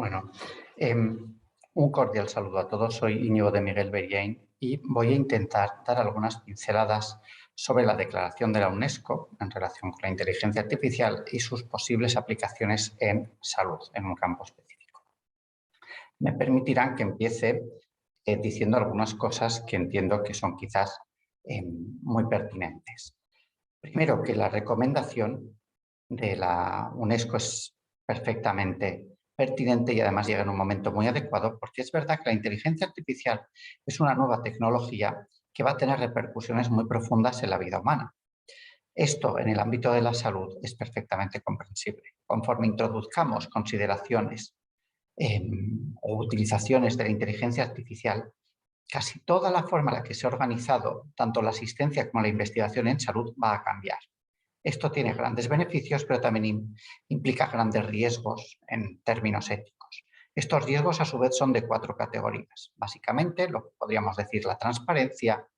Bueno, un cordial saludo a todos. Soy Íñigo de Miguel Beriain y voy a intentar dar algunas pinceladas sobre la declaración de la UNESCO en relación con la inteligencia artificial y sus posibles aplicaciones en salud, en un campo específico. Me permitirán que empiece diciendo algunas cosas que entiendo que son quizás muy pertinentes. Primero, que la recomendación de la UNESCO es perfectamente pertinente y además llega en un momento muy adecuado, porque es verdad que la inteligencia artificial es una nueva tecnología que va a tener repercusiones muy profundas en la vida humana. Esto en el ámbito de la salud es perfectamente comprensible. Conforme introduzcamos consideraciones o utilizaciones de la inteligencia artificial, casi toda la forma en la que se ha organizado tanto la asistencia como la investigación en salud va a cambiar. Esto tiene grandes beneficios, pero también implica grandes riesgos en términos éticos. Estos riesgos, a su vez, son de 4 categorías. Básicamente, lo que podríamos decir la transparencia,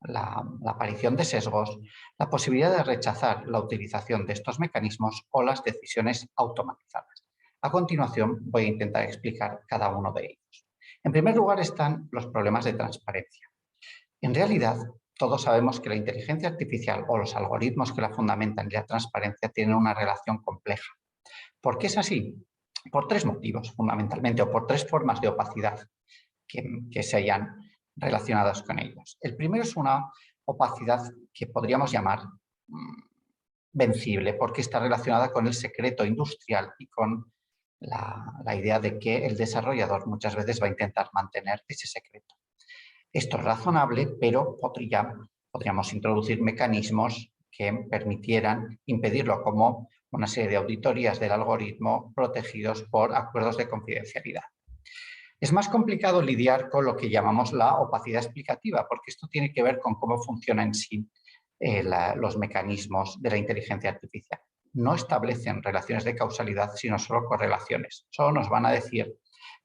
la aparición de sesgos, la posibilidad de rechazar la utilización de estos mecanismos o las decisiones automatizadas. A continuación, voy a intentar explicar cada uno de ellos. En primer lugar, están los problemas de transparencia. En realidad, todos sabemos que la inteligencia artificial o los algoritmos que la fundamentan y la transparencia tienen una relación compleja. ¿Por qué es así? Por 3 motivos, fundamentalmente, o por 3 formas de opacidad que se hayan relacionadas con ellos. El primero es una opacidad que podríamos llamar vencible, porque está relacionada con el secreto industrial y con la idea de que el desarrollador muchas veces va a intentar mantener ese secreto. Esto es razonable, pero podríamos introducir mecanismos que permitieran impedirlo, como una serie de auditorías del algoritmo protegidos por acuerdos de confidencialidad. Es más complicado lidiar con lo que llamamos la opacidad explicativa, porque esto tiene que ver con cómo funcionan en sí los mecanismos de la inteligencia artificial. No establecen relaciones de causalidad, sino solo correlaciones. Solo nos van a decir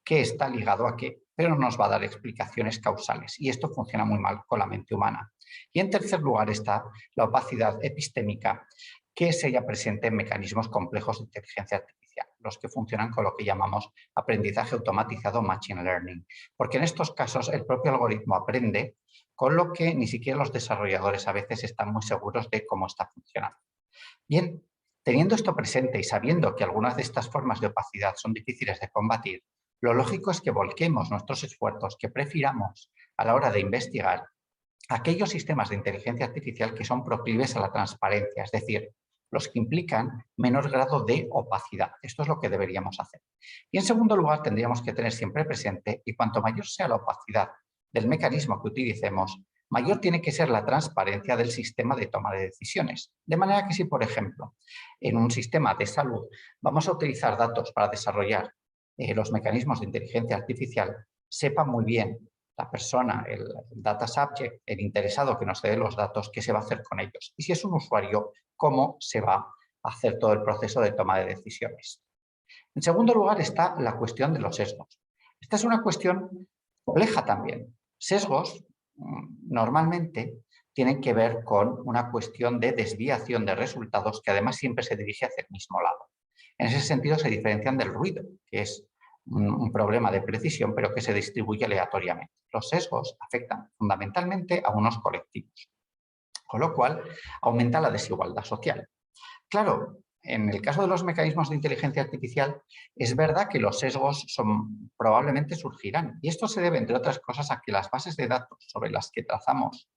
qué está ligado a qué, pero no nos va a dar explicaciones causales. Y esto funciona muy mal con la mente humana. Y en tercer lugar está la opacidad epistémica, que se halla presente en mecanismos complejos de inteligencia artificial, los que funcionan con lo que llamamos aprendizaje automatizado machine learning, porque en estos casos el propio algoritmo aprende, con lo que ni siquiera los desarrolladores a veces están muy seguros de cómo está funcionando. Bien, teniendo esto presente y sabiendo que algunas de estas formas de opacidad son difíciles de combatir, lo lógico es que volquemos nuestros esfuerzos, que prefiramos a la hora de investigar aquellos sistemas de inteligencia artificial que son proclives a la transparencia, es decir, los que implican menor grado de opacidad. Esto es lo que deberíamos hacer. Y en segundo lugar, tendríamos que tener siempre presente que cuanto mayor sea la opacidad del mecanismo que utilicemos, mayor tiene que ser la transparencia del sistema de toma de decisiones. De manera que si, por ejemplo, en un sistema de salud vamos a utilizar datos para desarrollar los mecanismos de inteligencia artificial, sepa muy bien la persona, el data subject, el interesado que nos dé los datos, qué se va a hacer con ellos. Y si es un usuario, cómo se va a hacer todo el proceso de toma de decisiones. En segundo lugar está la cuestión de los sesgos. Esta es una cuestión compleja también. Sesgos normalmente tienen que ver con una cuestión de desviación de resultados que además siempre se dirige hacia el mismo lado. En ese sentido se diferencian del ruido, que es un problema de precisión, pero que se distribuye aleatoriamente. Los sesgos afectan fundamentalmente a unos colectivos, con lo cual aumenta la desigualdad social. Claro, en el caso de los mecanismos de inteligencia artificial, es verdad que los sesgos probablemente surgirán. Y esto se debe, entre otras cosas, a que las bases de datos sobre las que trazamos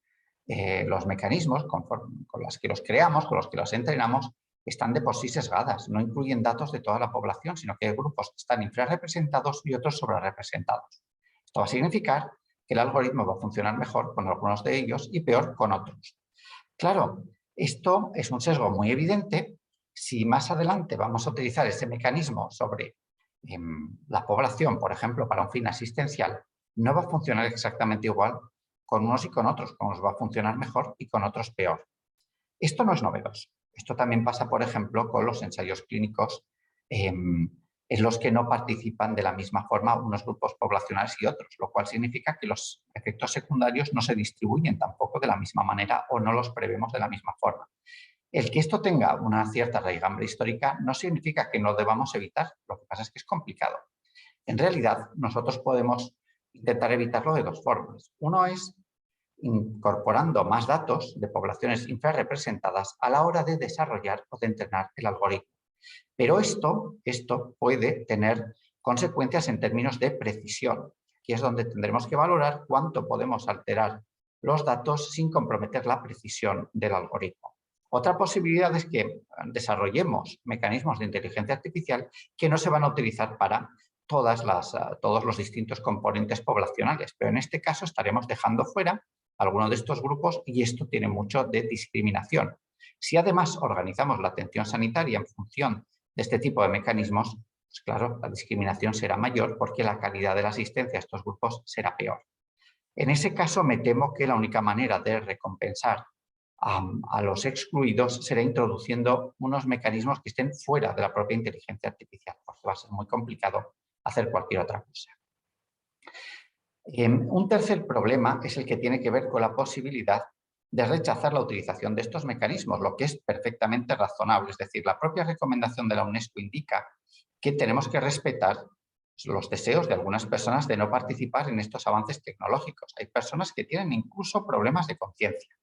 los mecanismos, con las que los creamos, con los que los entrenamos, están de por sí sesgadas. No incluyen datos de toda la población, sino que hay grupos que están infrarrepresentados y otros sobrerrepresentados. Esto va a significar que el algoritmo va a funcionar mejor con algunos de ellos y peor con otros. Claro, esto es un sesgo muy evidente. Si más adelante vamos a utilizar ese mecanismo sobre la población, por ejemplo, para un fin asistencial, no va a funcionar exactamente igual con unos y con otros, con unos va a funcionar mejor y con otros peor. Esto no es novedoso. Esto también pasa, por ejemplo, con los ensayos clínicos en los que no participan de la misma forma unos grupos poblacionales y otros, lo cual significa que los efectos secundarios no se distribuyen tampoco de la misma manera o no los prevemos de la misma forma. El que esto tenga una cierta raigambre histórica no significa que no debamos evitar, lo que pasa es que es complicado. En realidad, nosotros podemos intentar evitarlo de dos formas. Uno es incorporando más datos de poblaciones infrarrepresentadas a la hora de desarrollar o de entrenar el algoritmo. Pero esto puede tener consecuencias en términos de precisión. Aquí es donde tendremos que valorar cuánto podemos alterar los datos sin comprometer la precisión del algoritmo. Otra posibilidad es que desarrollemos mecanismos de inteligencia artificial que no se van a utilizar para todos los distintos componentes poblacionales, pero en este caso estaremos dejando fuera algunos de estos grupos y esto tiene mucho de discriminación. Si además organizamos la atención sanitaria en función de este tipo de mecanismos, pues claro, la discriminación será mayor porque la calidad de la asistencia a estos grupos será peor. En ese caso, me temo que la única manera de recompensar a los excluidos será introduciendo unos mecanismos que estén fuera de la propia inteligencia artificial, porque va a ser muy complicado hacer cualquier otra cosa. Un tercer problema es el que tiene que ver con la posibilidad de rechazar la utilización de estos mecanismos, lo que es perfectamente razonable. Es decir, la propia recomendación de la UNESCO indica que tenemos que respetar los deseos de algunas personas de no participar en estos avances tecnológicos. Hay personas que tienen incluso problemas de conciencia.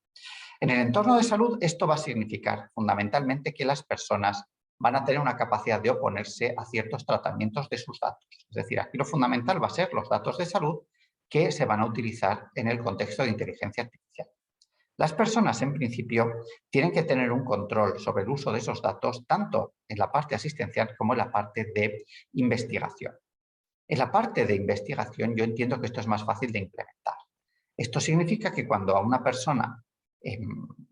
En el entorno de salud, esto va a significar fundamentalmente que las personas van a tener una capacidad de oponerse a ciertos tratamientos de sus datos. Es decir, aquí lo fundamental va a ser los datos de salud que se van a utilizar en el contexto de inteligencia artificial. Las personas, en principio, tienen que tener un control sobre el uso de esos datos, tanto en la parte asistencial como en la parte de investigación. En la parte de investigación, yo entiendo que esto es más fácil de implementar. Esto significa que cuando a una persona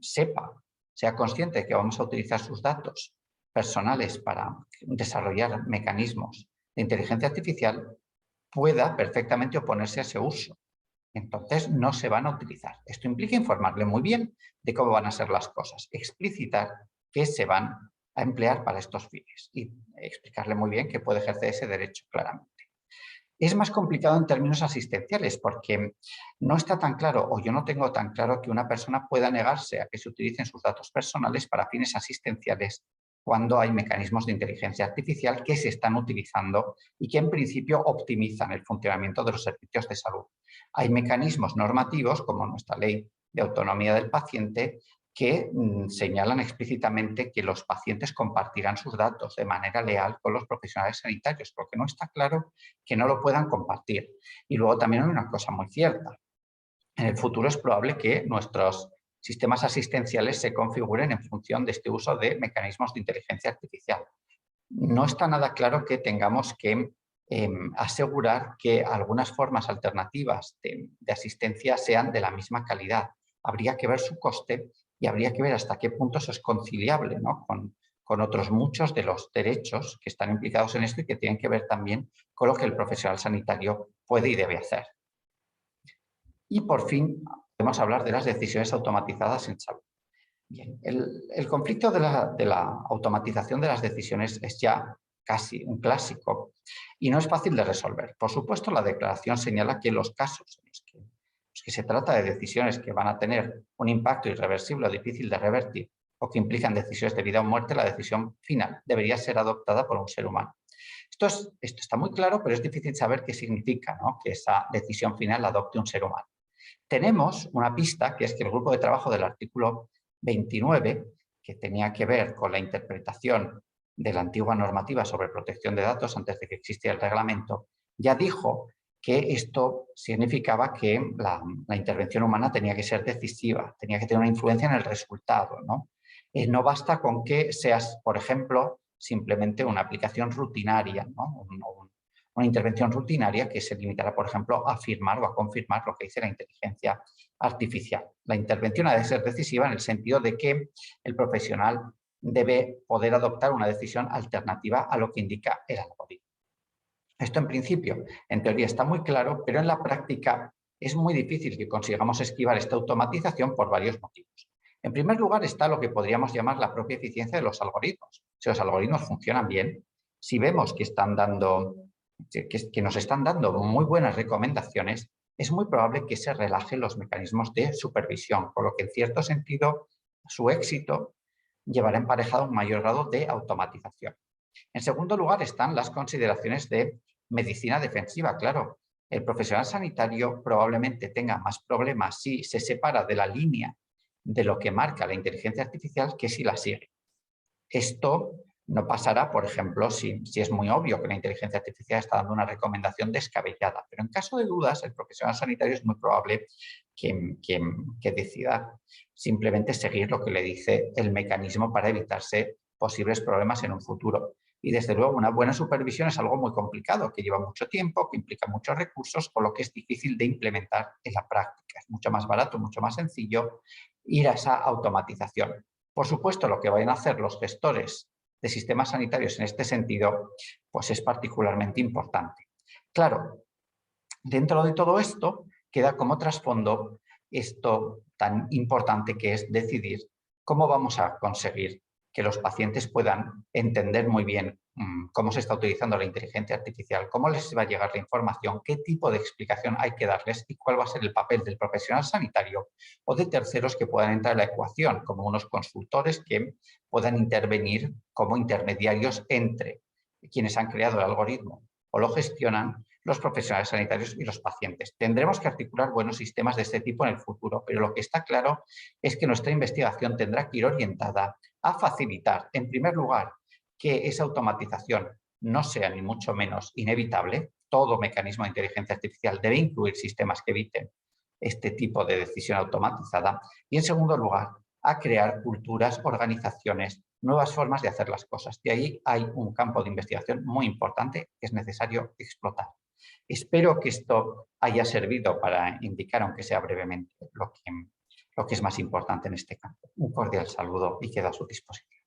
sea consciente de que vamos a utilizar sus datos personales para desarrollar mecanismos de inteligencia artificial, pueda perfectamente oponerse a ese uso. Entonces, no se van a utilizar. Esto implica informarle muy bien de cómo van a ser las cosas, explicitar qué se van a emplear para estos fines y explicarle muy bien que puede ejercer ese derecho claramente. Es más complicado en términos asistenciales porque no está tan claro, o yo no tengo tan claro, que una persona pueda negarse a que se utilicen sus datos personales para fines asistenciales cuando hay mecanismos de inteligencia artificial que se están utilizando y que en principio optimizan el funcionamiento de los servicios de salud. Hay mecanismos normativos, como nuestra ley de autonomía del paciente, que señalan explícitamente que los pacientes compartirán sus datos de manera leal con los profesionales sanitarios, porque no está claro que no lo puedan compartir. Y luego también hay una cosa muy cierta. En el futuro es probable que nuestros sistemas asistenciales se configuren en función de este uso de mecanismos de inteligencia artificial. No está nada claro que tengamos que asegurar que algunas formas alternativas de asistencia sean de la misma calidad. Habría que ver su coste y habría que ver hasta qué punto eso es conciliable, ¿no?, con otros muchos de los derechos que están implicados en esto y que tienen que ver también con lo que el profesional sanitario puede y debe hacer. Y por fin, podemos hablar de las decisiones automatizadas en salud. Bien, el conflicto de la automatización de las decisiones es ya casi un clásico y no es fácil de resolver. Por supuesto, la declaración señala que los casos en los que se trata de decisiones que van a tener un impacto irreversible o difícil de revertir o que implican decisiones de vida o muerte, la decisión final debería ser adoptada por un ser humano. Esto está muy claro, pero es difícil saber qué significa, ¿no?, que esa decisión final la adopte un ser humano. Tenemos una pista, que es que el grupo de trabajo del artículo 29, que tenía que ver con la interpretación de la antigua normativa sobre protección de datos antes de que existiera el reglamento, ya dijo que esto significaba que la intervención humana tenía que ser decisiva, tenía que tener una influencia en el resultado, ¿no? No basta con que seas, por ejemplo, simplemente una aplicación rutinaria, ¿no?, una intervención rutinaria que se limitará, por ejemplo, a afirmar o a confirmar lo que dice la inteligencia artificial. La intervención ha de ser decisiva en el sentido de que el profesional debe poder adoptar una decisión alternativa a lo que indica el algoritmo. Esto en principio, en teoría está muy claro, pero en la práctica es muy difícil que consigamos esquivar esta automatización por varios motivos. En primer lugar está lo que podríamos llamar la propia eficiencia de los algoritmos. Si los algoritmos funcionan bien, si vemos que nos están dando muy buenas recomendaciones, es muy probable que se relajen los mecanismos de supervisión, por lo que en cierto sentido su éxito llevará emparejado un mayor grado de automatización. En segundo lugar están las consideraciones de medicina defensiva, claro. El profesional sanitario probablemente tenga más problemas si se separa de la línea de lo que marca la inteligencia artificial que si la sigue. Esto no pasará, por ejemplo, si es muy obvio que la inteligencia artificial está dando una recomendación descabellada, pero en caso de dudas, el profesional sanitario es muy probable que decida simplemente seguir lo que le dice el mecanismo para evitarse posibles problemas en un futuro. Y desde luego una buena supervisión es algo muy complicado, que lleva mucho tiempo, que implica muchos recursos, por lo que es difícil de implementar en la práctica. Es mucho más barato, mucho más sencillo ir a esa automatización. Por supuesto, lo que vayan a hacer los gestores de sistemas sanitarios en este sentido, pues es particularmente importante. Claro, dentro de todo esto queda como trasfondo esto tan importante que es decidir cómo vamos a conseguir que los pacientes puedan entender muy bien cómo se está utilizando la inteligencia artificial, cómo les va a llegar la información, qué tipo de explicación hay que darles y cuál va a ser el papel del profesional sanitario o de terceros que puedan entrar en la ecuación, como unos consultores que puedan intervenir como intermediarios entre quienes han creado el algoritmo o lo gestionan los profesionales sanitarios y los pacientes. Tendremos que articular buenos sistemas de este tipo en el futuro, pero lo que está claro es que nuestra investigación tendrá que ir orientada a facilitar, en primer lugar, que esa automatización no sea ni mucho menos inevitable. Todo mecanismo de inteligencia artificial debe incluir sistemas que eviten este tipo de decisión automatizada. Y, en segundo lugar, a crear culturas, organizaciones, nuevas formas de hacer las cosas. De ahí hay un campo de investigación muy importante que es necesario explotar. Espero que esto haya servido para indicar, aunque sea brevemente, lo que es más importante en este campo. Un cordial saludo y quedo a su disposición.